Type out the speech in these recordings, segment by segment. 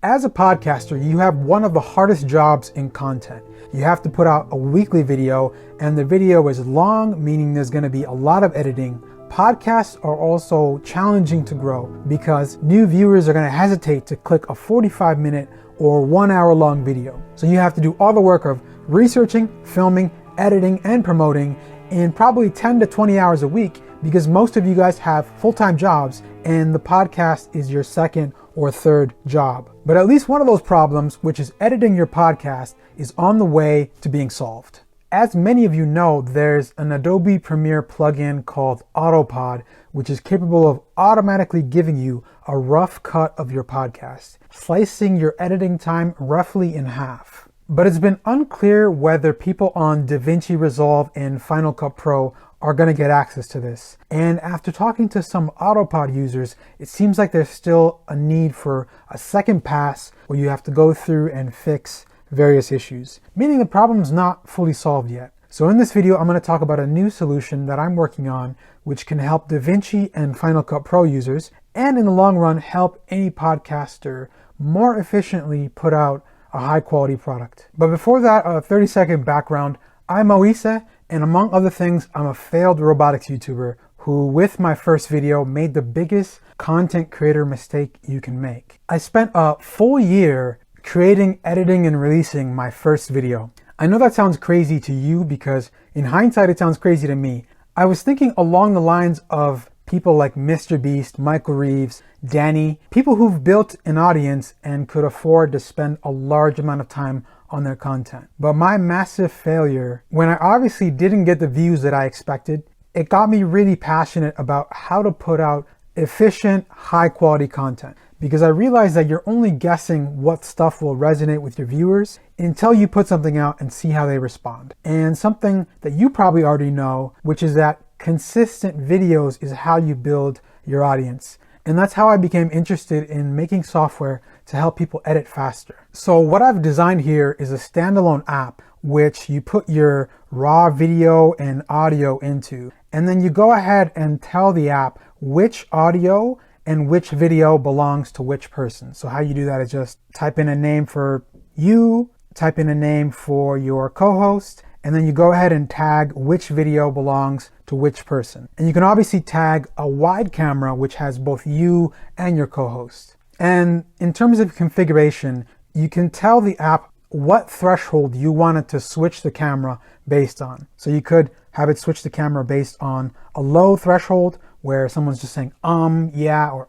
As a podcaster, you have one of the hardest jobs in content. You have to put out a weekly video, and the video is long, meaning there's going to be a lot of editing. Podcasts are also challenging to grow because new viewers are going to hesitate to click a 45-minute or 1 hour long video. So you have to do all the work of researching, filming, editing, and promoting in probably 10 to 20 hours a week, because most of you guys have full-time jobs and the podcast is your second or third job. But at least one of those problems, which is editing your podcast, is on the way to being solved. As many of you know, there's an Adobe Premiere plugin called Autopod, which is capable of automatically giving you a rough cut of your podcast, slicing your editing time roughly in half. But it's been unclear whether people on Davinci Resolve and Final Cut Pro are going to get access to this. And after talking to some Autopod users, it seems like there's still a need for a second pass where you have to go through and fix various issues, meaning the problem's not fully solved yet. So in this video, I'm going to talk about a new solution that I'm working on, which can help Davinci and Final Cut Pro users, and in the long run, help any podcaster more efficiently put out a high quality product. But before that, a 30-second background. I'm Moise, and among other things, I'm a failed robotics YouTuber who, with my first video, made the biggest content creator mistake you can make. I spent a full year creating, editing, and releasing my first video. I know that sounds crazy to you because in hindsight it sounds crazy to me. I was thinking along the lines of people like Mr. Beast, Michael Reeves, Danny, people who've built an audience and could afford to spend a large amount of time on their content. But my massive failure, when I obviously didn't get the views that I expected, it got me really passionate about how to put out efficient, high quality content. Because I realized that you're only guessing what stuff will resonate with your viewers until you put something out and see how they respond. And something that you probably already know, which is that consistent videos is how you build your audience. And that's how I became interested in making software to help people edit faster. So what I've designed here is a standalone app which you put your raw video and audio into, and then you go ahead and tell the app which audio and which video belongs to which person. So how you do that is just type in a name for you, type in a name for your co-host, and then you go ahead and tag which video belongs to which person. And you can obviously tag a wide camera, which has both you and your co-host. And in terms of configuration, you can tell the app what threshold you want it to switch the camera based on. So you could have it switch the camera based on a low threshold where someone's just saying yeah, or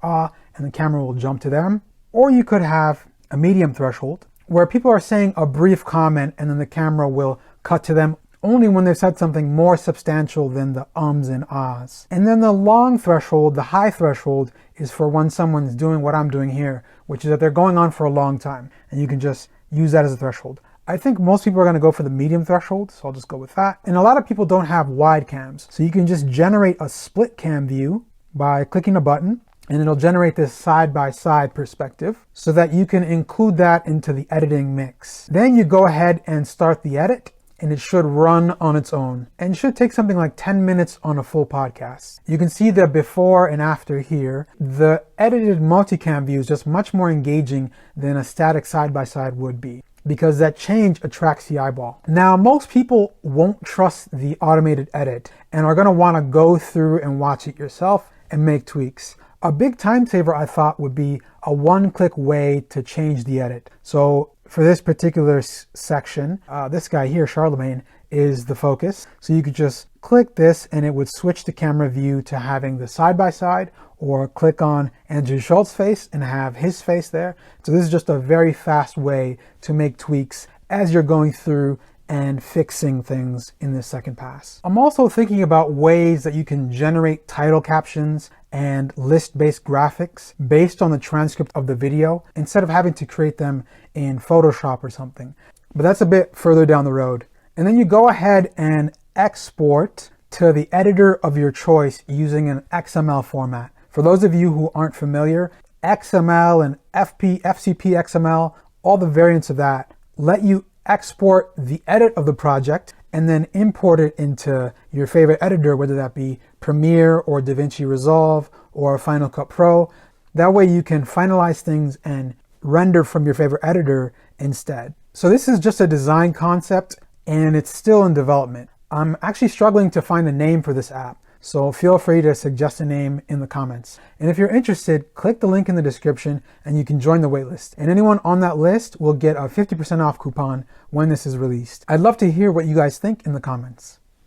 and the camera will jump to them. Or you could have a medium threshold where people are saying a brief comment and then the camera will cut to them only when they've said something more substantial than the ums and ahs. And then the long threshold, the high threshold, is for when someone's doing what I'm doing here, which is that they're going on for a long time, and you can just use that as a threshold. I think most people are going to go for the medium threshold, so I'll just go with that. And a lot of people don't have wide cams, so you can just generate a split cam view by clicking a button, and it'll generate this side-by-side perspective so that you can include that into the editing mix. Then you go ahead and start the edit, and it should run on its own, and should take something like 10 minutes on a full podcast. You can see the before and after here. The edited multicam view is just much more engaging than a static side-by-side would be, because that change attracts the eyeball. Now, most people won't trust the automated edit and are gonna wanna go through and watch it yourself and make tweaks. A big time saver, I thought, would be a one-click way to change the edit. So for this particular section, this guy here, Charlemagne, is the focus. So you could just click this and it would switch the camera view to having the side-by-side, or click on Andrew Schultz's face and have his face there. So this is just a very fast way to make tweaks as you're going through and fixing things in this second pass. I'm also thinking about ways that you can generate title captions and list-based graphics based on the transcript of the video instead of having to create them in Photoshop or something. But that's a bit further down the road. And then you go ahead and export to the editor of your choice using an XML format. For those of you who aren't familiar, XML and FCP XML, all the variants of that, let you export the edit of the project and then import it into your favorite editor, whether that be Premiere or Davinci Resolve or Final Cut Pro. That way you can finalize things and render from your favorite editor instead. So this is just a design concept and it's still in development. I'm actually struggling to find a name for this app, so feel free to suggest a name in the comments. And if you're interested, click the link in the description and you can join the waitlist. And anyone on that list will get a 50% off coupon when this is released. I'd love to hear what you guys think in the comments.